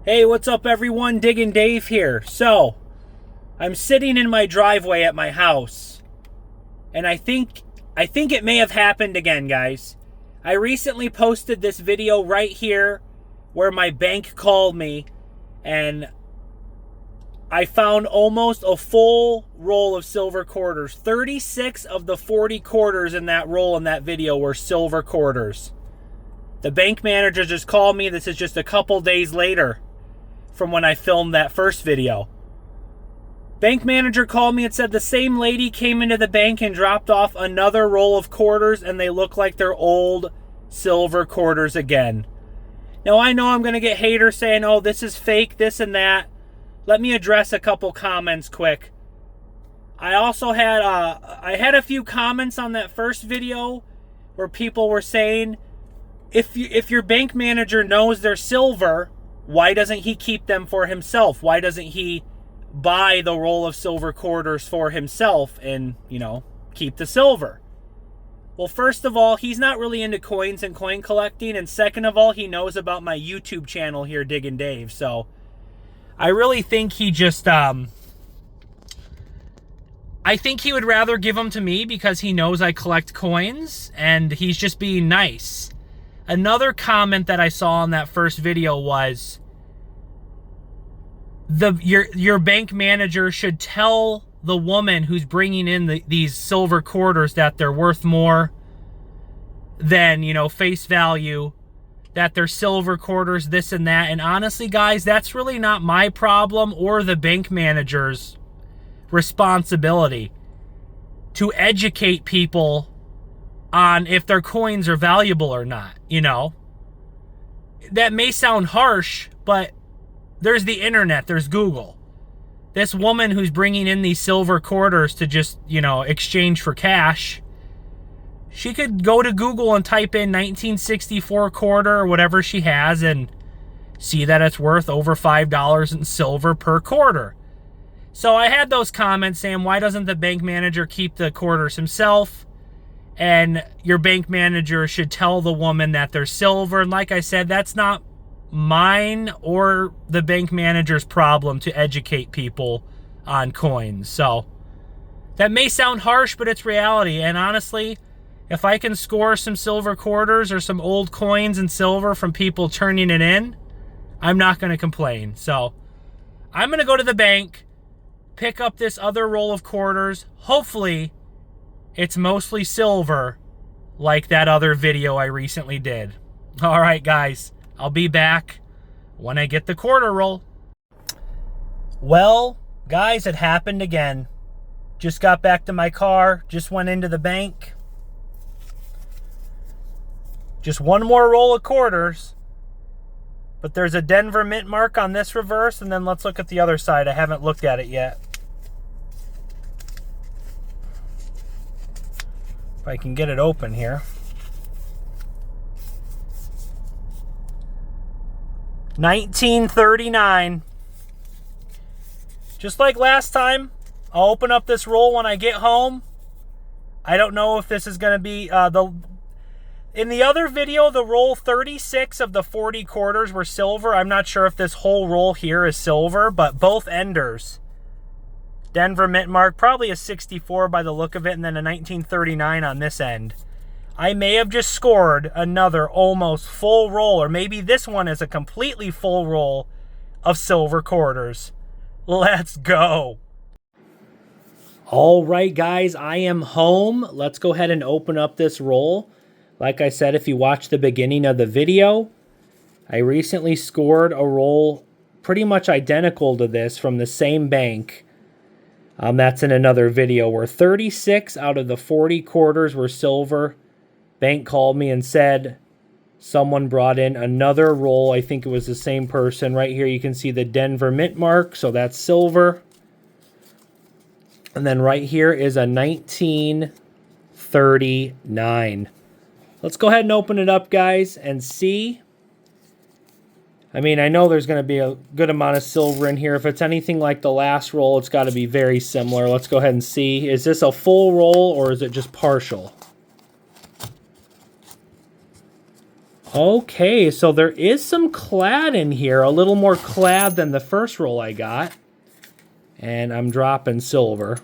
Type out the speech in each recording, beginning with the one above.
Hey, what's up everyone? Diggin Dave here. So, I'm sitting in my driveway at my house, and I think it may have happened again, guys. I recently posted this video right here where my bank called me and I found almost a full roll of silver quarters. 36 of the 40 quarters in that roll in that video were silver quarters. The bank manager just called me. This is just a couple days later from when I filmed that first video. Bank manager called me and said the same lady came into the bank and dropped off another roll of quarters, and they look like they're old silver quarters again. Now I know I'm going to get haters saying, oh, this is fake, this and that. Let me address a couple comments quick. I also had a few comments on that first video where people were saying, if your bank manager knows they're silver, why doesn't he keep them for himself? Why doesn't he buy the roll of silver quarters for himself and, keep the silver? Well, first of all, he's not really into coins and coin collecting. And second of all, he knows about my YouTube channel here, Diggin Dave. So I really think he just, I think he would rather give them to me because he knows I collect coins and he's just being nice. Another comment that I saw on that first video was your bank manager should tell the woman who's bringing in these silver quarters that they're worth more than, face value, that they're silver quarters, this and that. And honestly, guys, that's really not my problem or the bank manager's responsibility to educate people on if their coins are valuable or not. That may sound harsh, but there's the internet, there's Google. This woman who's bringing in these silver quarters to just, exchange for cash, she could go to Google and type in 1964 quarter or whatever she has and see that it's worth over $5 in silver per quarter. So I had those comments saying, why doesn't the bank manager keep the quarters himself? And your bank manager should tell the woman that they're silver. And like I said, that's not mine or the bank manager's problem to educate people on coins. So that may sound harsh, but it's reality. And honestly, if I can score some silver quarters or some old coins and silver from people turning it in, I'm not going to complain. So I'm going to go to the bank, pick up this other roll of quarters. Hopefully it's mostly silver like that other video I recently did. All right, guys, I'll be back when I get the quarter roll. Well, guys, it happened again. Just got back to my car, just went into the bank. Just one more roll of quarters. But there's a Denver mint mark on this reverse, and then let's look at the other side. I haven't looked at it yet. If I can get it open here. 1939. Just like last time, I'll open up this roll when I get home. I don't know if this is going to be in the other video, the roll 36 of the 40 quarters were silver. I'm not sure if this whole roll here is silver, but both enders. Denver mint mark, probably a 64 by the look of it, and then a 1939 on this end. I may have just scored another almost full roll, or maybe this one is a completely full roll of silver quarters. Let's go. All right, guys, I am home. Let's go ahead and open up this roll. Like I said, if you watched the beginning of the video, I recently scored a roll pretty much identical to this from the same bank. That's in another video where 36 out of the 40 quarters were silver. Bank called me and said someone brought in another roll. I think it was the same person. Right here you can see the Denver mint mark, so that's silver. And then right here is a 1939. Let's go ahead and open it up, guys, and see. I mean, I know there's going to be a good amount of silver in here. If it's anything like the last roll, it's got to be very similar. Let's go ahead and see. Is this a full roll or is it just partial? Okay, so there is some clad in here, a little more clad than the first roll I got. And I'm dropping silver.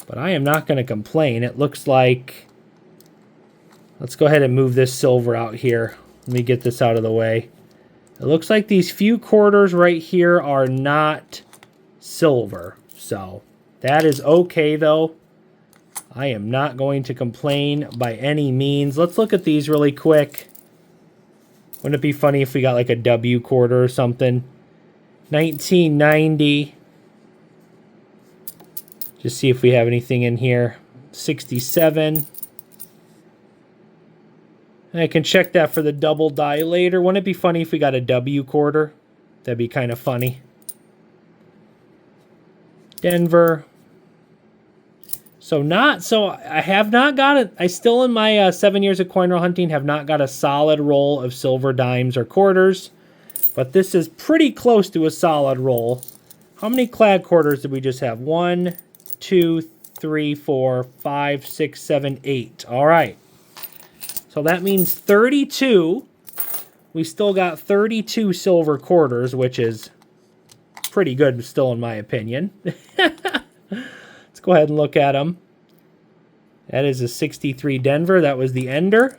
But I am not going to complain. It looks like... Let's go ahead and move this silver out here. Let me get this out of the way. It looks like these few quarters right here are not silver. So, that is okay though. I am not going to complain by any means. Let's look at these really quick. Wouldn't it be funny if we got like a W quarter or something? 1990. Just see if we have anything in here. 67. And I can check that for the double die later. Wouldn't it be funny if we got a W quarter? That'd be kind of funny. Denver. So I have not got it. I still in my 7 years of coin roll hunting have not got a solid roll of silver dimes or quarters. But this is pretty close to a solid roll. How many clad quarters did we just have? 1, 2, 3, 4, 5, 6, 7, 8. All right. So that means 32. We still got 32 silver quarters, which is pretty good still in my opinion. Let's go ahead and look at them. That is a 63 Denver. That was the ender.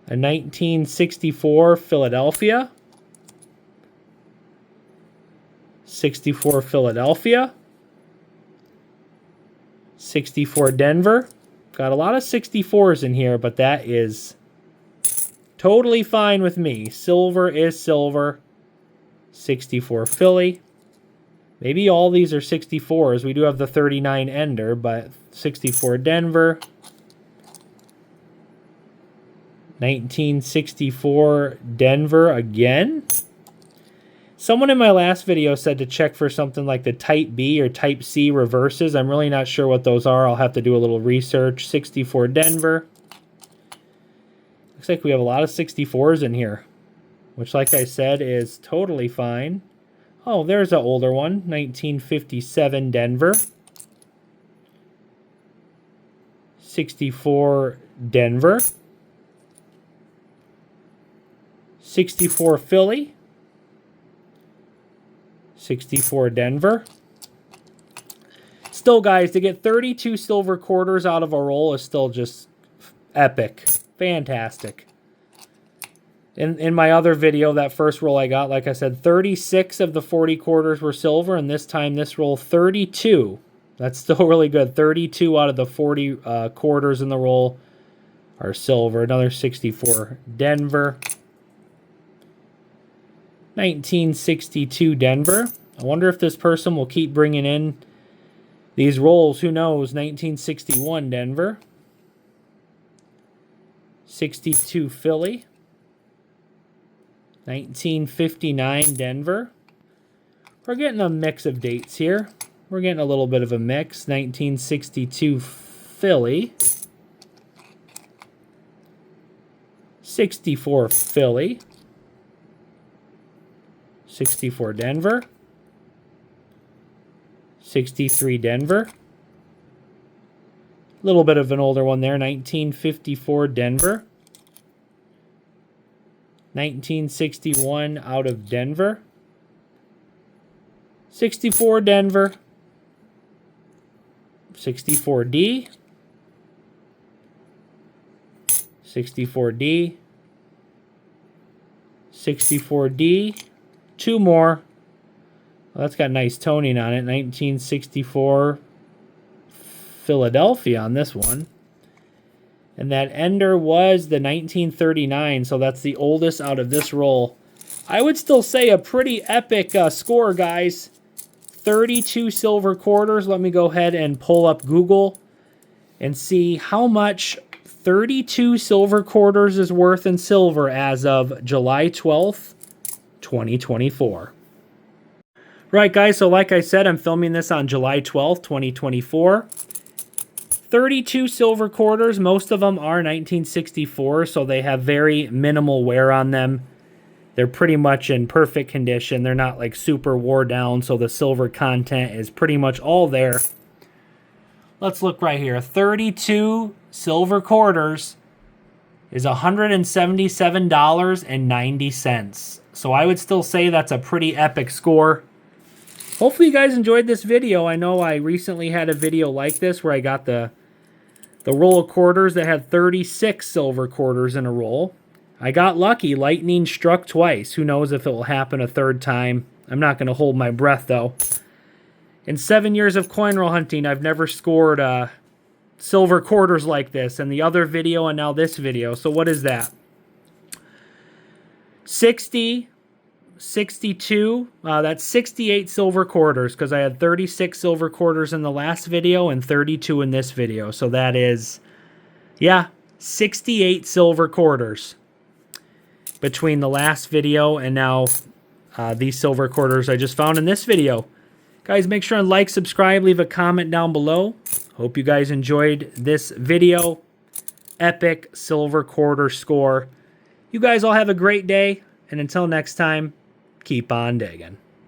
A 1964 Philadelphia. 64 Philadelphia. 64 Denver. Got a lot of 64s in here, but that is totally fine with me. Silver is silver. 64 Philly. Maybe all these are 64s. We do have the 39 ender, but 64 Denver. 1964 Denver again. Someone in my last video said to check for something like the Type B or Type C reverses. I'm really not sure what those are. I'll have to do a little research. 64 Denver. Looks like we have a lot of 64s in here, which, like I said, is totally fine. Oh, there's an older one. 1957 Denver. 64 Denver. 64 Philly. 64 Denver. Still, guys, to get 32 silver quarters out of a roll is still just epic. Fantastic. In my other video, that first roll I got, like I said, 36 of the 40 quarters were silver, and this time this roll, 32. That's still really good. 32 out of the 40 quarters in the roll are silver. Another 64 Denver. 1962 Denver. I wonder if this person will keep bringing in these rolls. Who knows? 1961 Denver. 62 Philly. 1959 Denver. We're getting a mix of dates here. We're getting a little bit of a mix. 1962 Philly. 64 Philly. 64 Denver. 63 Denver. A little bit of an older one there. 1954 Denver. 1961 out of Denver. 64 Denver. 64D. 64D. 64D. Two more. Well, that's got nice toning on it. 1964 Philadelphia on this one. And that ender was the 1939, so that's the oldest out of this roll. I would still say a pretty epic score, guys. 32 silver quarters. Let me go ahead and pull up Google and see how much 32 silver quarters is worth in silver as of July 12th, 2024. Right, guys, so like I said, I'm filming this on July 12th, 2024. 32 silver quarters. Most of them are 1964, so they have very minimal wear on them. They're pretty much in perfect condition. They're not like super wore down, so the silver content is pretty much all there. Let's look right here. 32 silver quarters. is $177.90. So I would still say that's a pretty epic score. Hopefully you guys enjoyed this video. I know I recently had a video like this where I got the roll of quarters that had 36 silver quarters in a roll. I got lucky. Lightning struck twice. Who knows if it will happen a third time. I'm not going to hold my breath, though. In 7 years of coin roll hunting, I've never scored silver quarters like this. And the other video and now this video. So what is that? 60, 62. That's 68 silver quarters because I had 36 silver quarters in the last video and 32 in this video. So that is, yeah, 68 silver quarters between the last video and now these silver quarters I just found in this video. Guys, make sure and like, subscribe, leave a comment down below. Hope you guys enjoyed this video. Epic silver quarter score. You guys all have a great day, and until next time, keep on digging.